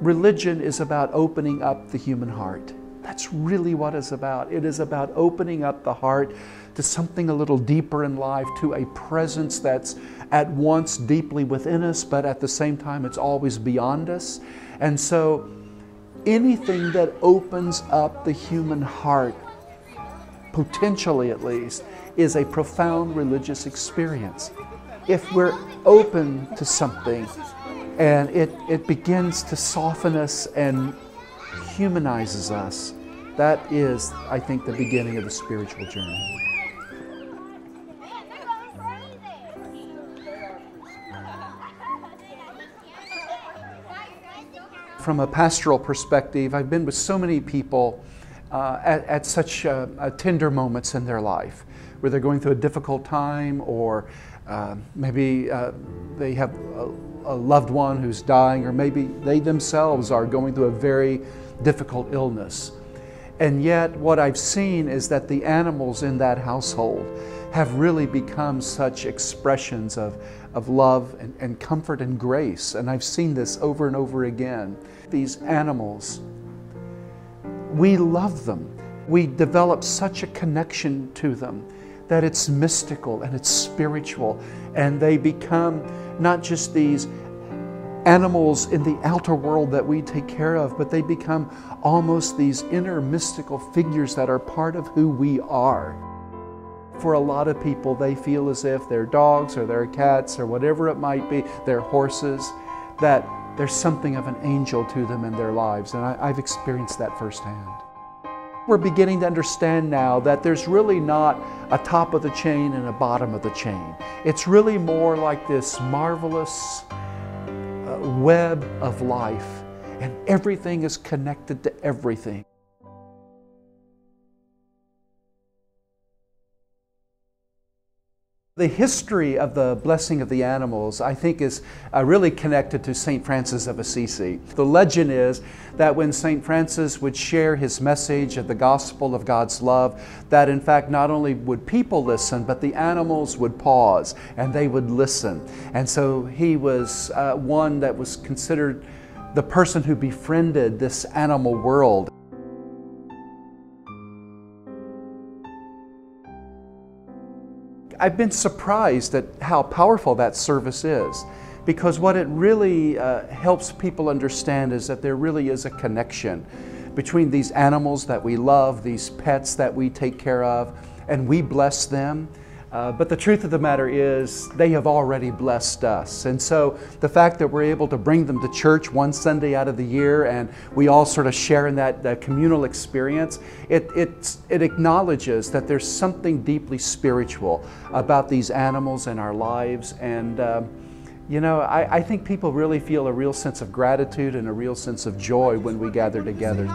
Religion is about opening up the human heart. That's really what it's about. It is about opening up the heart to something a little deeper in life, to a presence that's at once deeply within us, but at the same time it's always beyond us. And so anything that opens up the human heart, potentially at least, is a profound religious experience. If we're open to something and it begins to soften us and humanizes us, that is, I think, the beginning of the spiritual journey. From a pastoral perspective, I've been with so many people at such tender moments in their life, where they're going through a difficult time, or maybe they have a loved one who's dying, or maybe they themselves are going through a very difficult illness. And yet what I've seen is that the animals in that household have really become such expressions of love and comfort and grace. And I've seen this over and over again. These animals, we love them. We develop such a connection to them that it's mystical and it's spiritual. And they become not just these animals in the outer world that we take care of, but they become almost these inner mystical figures that are part of who we are. For a lot of people, they feel as if their dogs or their cats or whatever it might be, their horses, that there's something of an angel to them in their lives. And I've experienced that firsthand. We're beginning to understand now that there's really not a top of the chain and a bottom of the chain. It's really more like this marvelous web of life, and everything is connected to everything. The history of the blessing of the animals, I think, is really connected to St. Francis of Assisi. The legend is that when St. Francis would share his message of the gospel of God's love, that in fact not only would people listen, but the animals would pause and they would listen. And so he was one that was considered the person who befriended this animal world. I've been surprised at how powerful that service is, because what it really helps people understand is that there really is a connection between these animals that we love, these pets that we take care of, and we bless them. But the truth of the matter is they have already blessed us. And so the fact that we're able to bring them to church one Sunday out of the year and we all sort of share in that communal experience, it acknowledges that there's something deeply spiritual about these animals in our lives. And you know, I think people really feel a real sense of gratitude and a real sense of joy when we gather together.